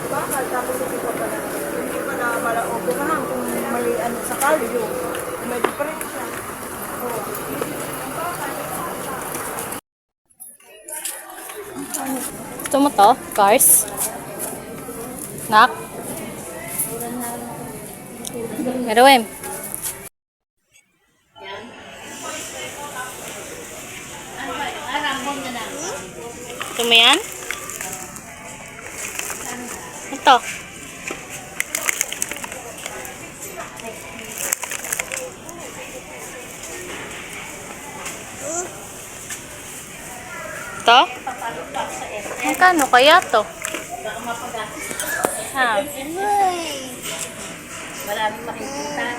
Bakal, tapos hindi pa pala. Hindi pa na malaog kung may ano sa kalyo. May diferensya. Gusto mo to? Cars? Nak? Meron. Gusto mo yan? Ito. Ito? Magkano kaya to? Ha? Maraming makikita.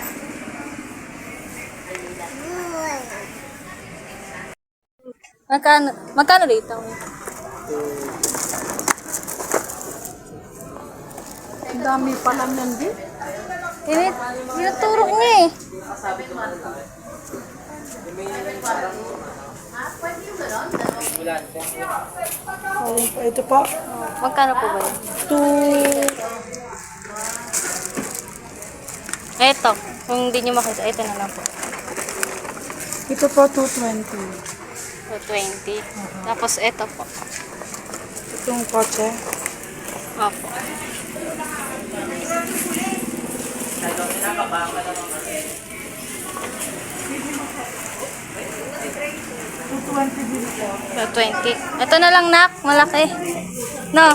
Magkano dito? Ang dami pa lang yan, di? Tinuturo niya eh. Ito po. Magkano po ba yun? 2. Eto. Kung hindi nyo makita, ito na lang po. Ito po 220. 220. Tapos eto po. Itong kotse. Opo. Din po. 220. Ito na lang, nak. Malaki. No.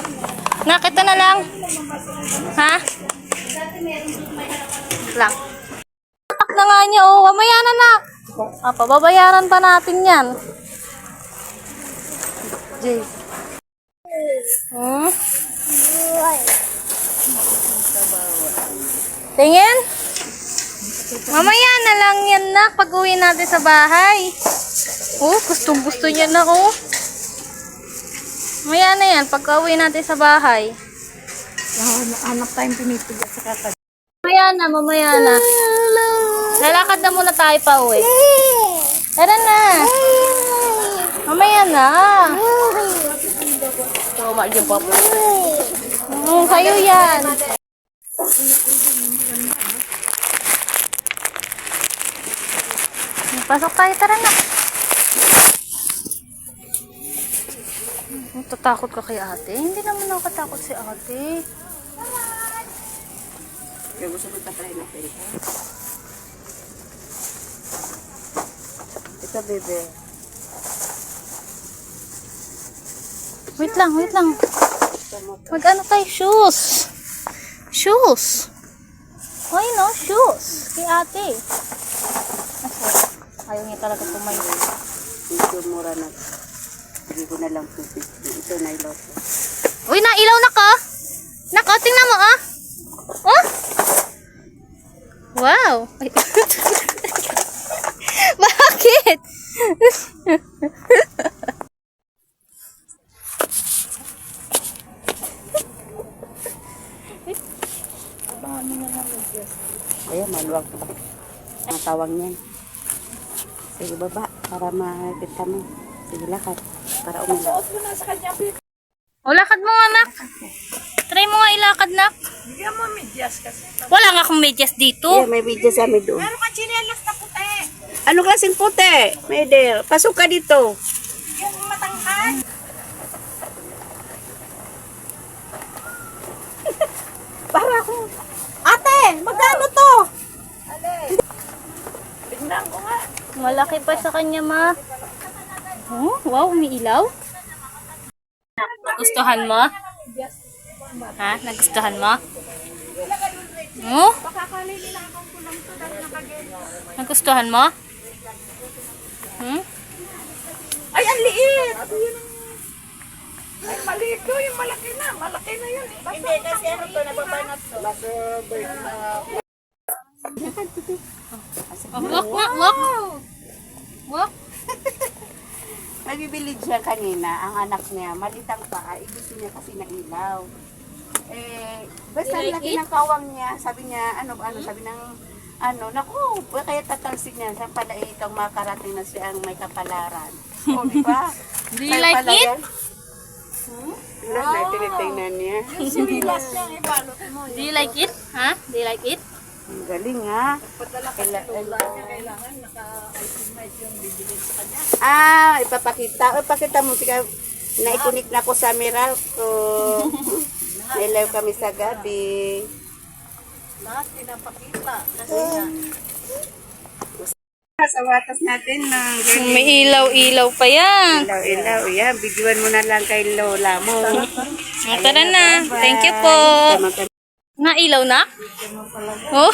Nak, ito na lang. Ha? Lang. Pak na nga niya, oh. Mamaya na, nak. Apa, babayaran pa natin yan. Jay. Hmm? Tingin? Mamaya na lang yan, nak. Pag-uwi natin sa bahay. Oh, gustong-gusto niya na, oh. Mamaya na yan, pagka-uwi natin sa bahay. Anak tayong pinipigat sa kakad. Mamaya na. Lalakad na muna tayo pa uwi. Tara na. Mamaya na. Tama yung papa. Kayo yan. Pasok tayo, tara na. Tatakot ka kay ate? Hindi naman ako katakot si ate. Kaya gusto mo tatry na pwede. Ito, bebe. Wait lang, wait lang. Mag-ano tayo? Shoes. Shoes. Why no? Shoes. Kay ate. Ayaw niya talaga pumayo. Ito, mura na. Hindi ko na lang 250. Ito na iloto. Uy, nailaw na ka. Nako, tingnan mo ah. Oh? Wow. Ay. Bakit? Ayan, maluwag pa. Ang tawag niyan. Sige, baba. Para makikita mo. Sige, lakad. Para umilaw. O, lakad mo nga, nak. Try mo nga ilakad, nak. Bigyan mo medyas kasi. Wala nga akong medyas dito. Yeah, may video sa amin doon. Meron ka chinelas na puti. Ano klaseng puti? Mede, pasok ka dito. Yung matangkad. Para ako. Ate, magkano to? Tignan ko nga. Malaki pa sa kanya, ma. Oh, wow, may ilaw. Nagustuhan mo? Ha? Nagustuhan mo? Oh? Nagustuhan mo? Hmm? Ay, ang liit. Ay, maliit ko. Yung malaki na. Malaki na yun. Hindi, kasi ano to, nababanat to. Walk nga, walk. Walk. May bibili siya kanina, ang anak niya, malitang paa, gusto niya kasi na ilaw. Basta You like laki it? ng kawang niya, sabi niya, sabi ng Ano, naku, kaya tatalsik niya. Sa pala itong makarating na siya ang may kapalaran. O, di ba? Do you like it? Wala na, tinitingnan niya. Sinilas niya, ibalot mo. Do you like it? Ha? Do you like it? Ang galing ha. Padala ka sa tula niya, kailangan naka-isolate yung bibili sa kanya. Ipapakita. Ipakita mo sika. Naikunik na ko sa miral ko. Nilaw kami sa gabi. Lahat pinapakita. Kasi nga, Sa watas natin ng May ilaw-ilaw pa yan. ilaw-ilaw. Yan, bigyan mo na lang kay Lola mo. Tara na. Thank you po. Nailaw na? Oh?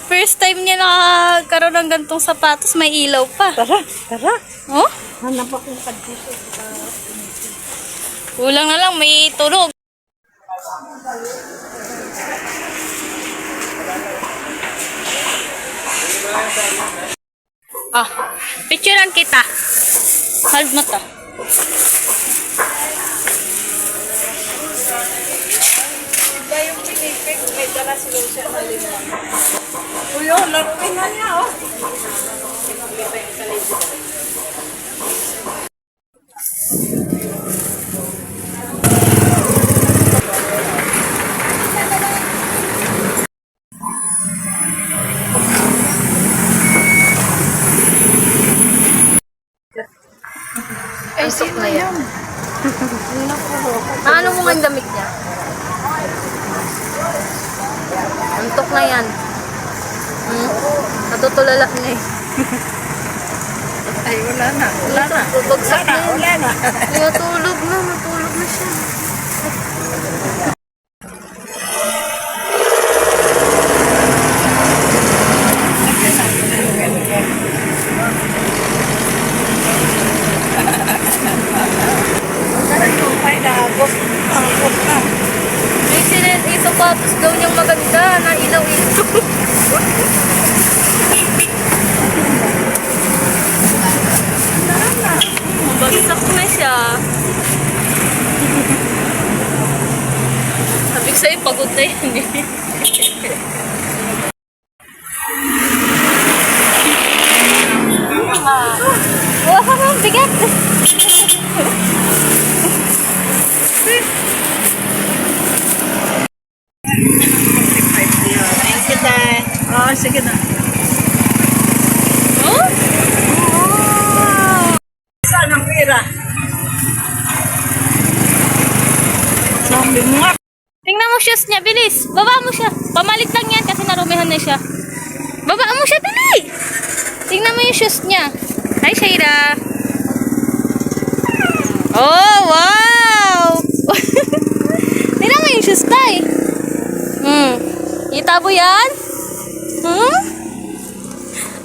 First time niya nakakaroon ng gantong sapatos, may ilaw pa. Tara. Oh? hanap akong kadito. Kulang na lang, may tunog. Ah, picturean kita. Hold mo to. Iba yung pinipig, may dala si Lucia na lima. Uyo, laruin na niya, oh. Ay, sino na yan? Ano mo nga yung damit niya? Antok na yan. Natutulala niya eh. Ay, wala na. Wala na. Bubagsak na yun. Wala na. Natulog na siya. Ay, naagos. Naagos na. May sapatos daw niyang maganda na ilaw-ilaw. Bagsak na siya. Sabi ko sa'yo, pagod na yan eh. Wow, bigat! Thank you, Tay. Oh, sige na. Oh? Saan ang pera? Sabi mo nga. Tingnan mo shoes niya, bilis. Baba mo siya. Pamalit lang yan kasi narumihan na siya. Baba mo siya, dali. Tingnan mo yung shoes niya. Hi, Shaira. Oh, wow. Tingnan mo yung shoes, Tay. Kita mo yan?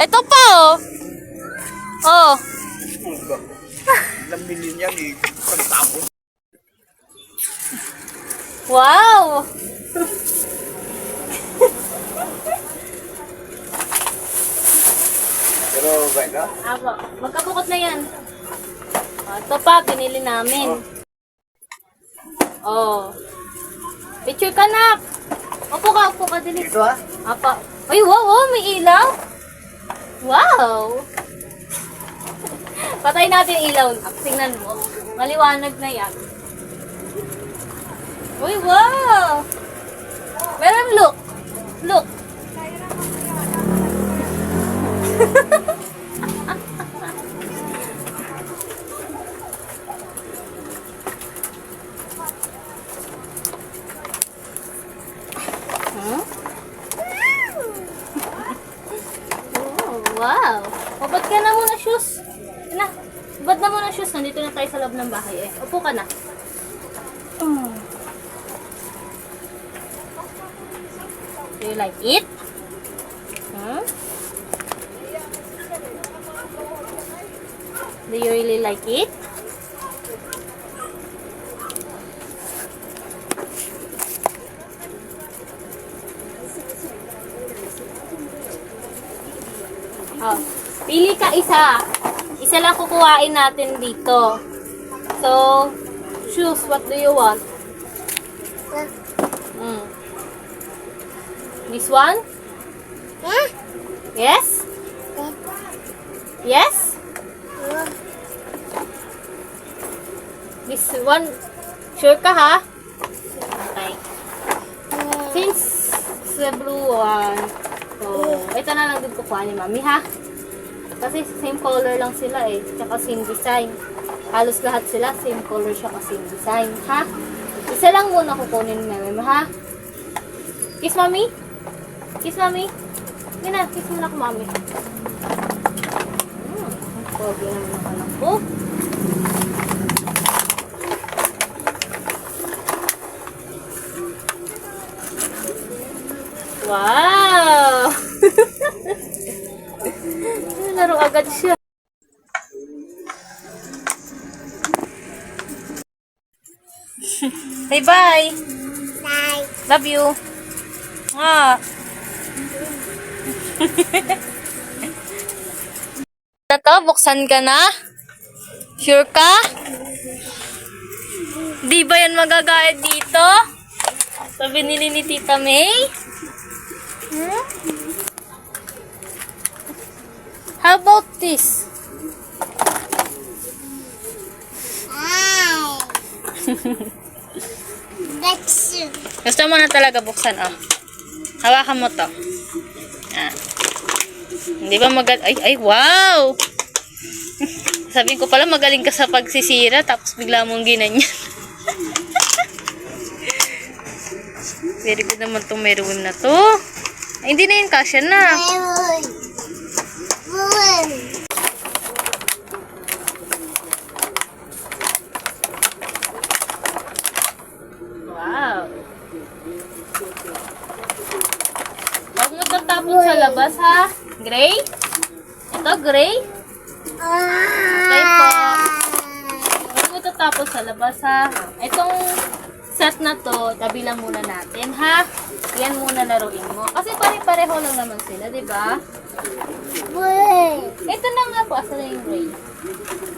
Ito po. Oh. Ilang milyon yan eh. Pagtapos. Wow. Pero, ba na? Apo, magkabukot na yan. Ito pa, pinili namin. Oh. Picture ka na. Upo ka, dali. Ito ah? Apo. Ay, wow, oh, may ilaw. Wow. Patay natin yung ilaw. Tingnan mo. Maliwanag na yan. Uy, wow. Meron, look. Look. Wow! Ubad ka na muna, shoes. Na, ubad na muna, shoes. Nandito na tayo sa loob ng bahay eh. Upo ka na. Do you like it? Do you really like it? Oh, pili ka isa. Isa lang kukuhain natin dito. So, shoes, what do you want? This one? Yes? Yes? This one, sure ka ha? Okay. Since sa blue one, so, ito na lang din kukuha ni Mami ha? Kasi same color lang sila eh, tsaka same design. Halos lahat sila, same color siya kasi same design, ha? Isa lang muna kukunin ni Mami ha? Kiss Mami? Kiss Mami? Yan na, kiss muna ko Mami. Pogi naman ang anak ko. Wow! Laro agad siya. Say bye! Bye. Love you! Ah! Na to, buksan ka na? Sure ka? Di ba yan magagayad dito? Sa binili ni Tita May? Hmm? How about this? Hi. That's you. Gusto mo na talaga buksan, oh. Hawakan mo to. Ah. Hindi ba ay, wow! Sabihin ko pala, magaling ka sa pagsisira, tapos bigla mong ginanyan. Very good naman itong meron na to. Ay, hindi na yun, kasya na. Wow! Huwag mo tatapon sa labas, ha? Gray? Ito, gray? Okay po. Huwag mo tatapon sa labas, ha? Itong set na to, tabi lang muna natin, ha? Yan muna laruin mo. Kasi pare-pareho lang naman sila, di ba? Ito na nga po. Asa na yung gray?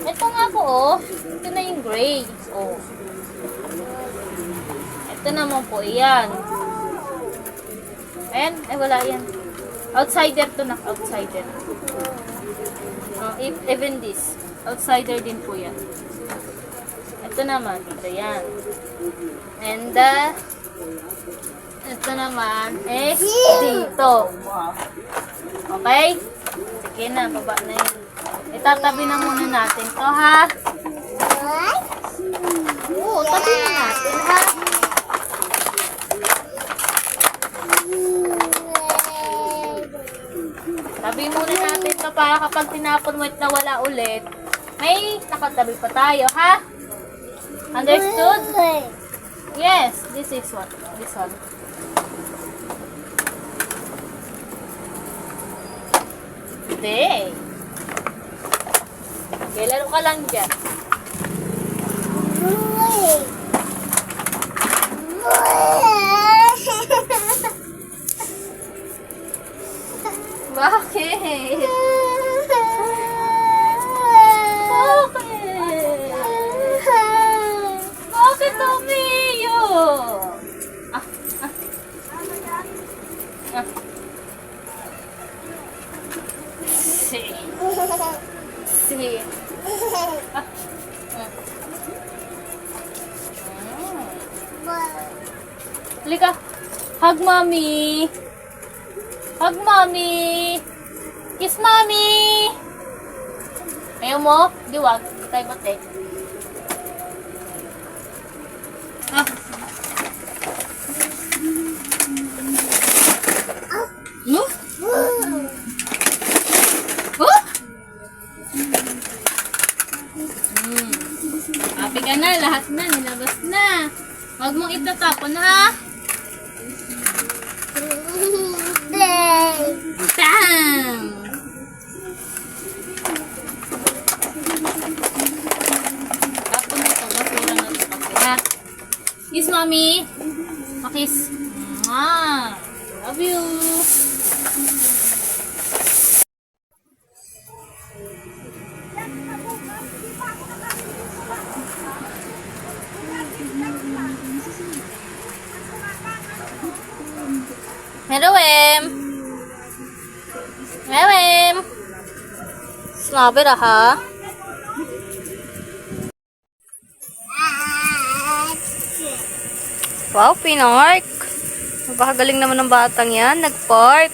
Ito nga po, oh. Ito na yung gray. Oh. Ito naman po, yan. Ayan, ay wala yan. Outsider to na, outsider. Even this, outsider din po yan. Ito naman, ito yan. And ito naman is dito. Okay? Sige na, baba na yun. Itatabi na muna natin to, ha? Oo, tabi na natin, ha? Tabi muna natin to para kapag tinapon mo at nawala ulit, may nakatabi pa tayo, ha? Understood? Yes, this is one. This one. Hindi. Okay, laro ka lang dyan. Bakit? Bakit umiyo? Si. Halika. Hug mommy. Hug mommy. Kiss mommy. Ayaw mo? Di wag. Tayo bote. Ah. No? Oh? Happy ka na. Lahat na. Nilabas na. Huwag mong itatapon, ha? Bam! Tapon na ito. Basura na ito. Ha? Kiss, mommy. Kiss. Love you. Hello, Em. Mewem! Snobber ha? Wow, pinark! Napakagaling naman ng batang yan. Nag-park.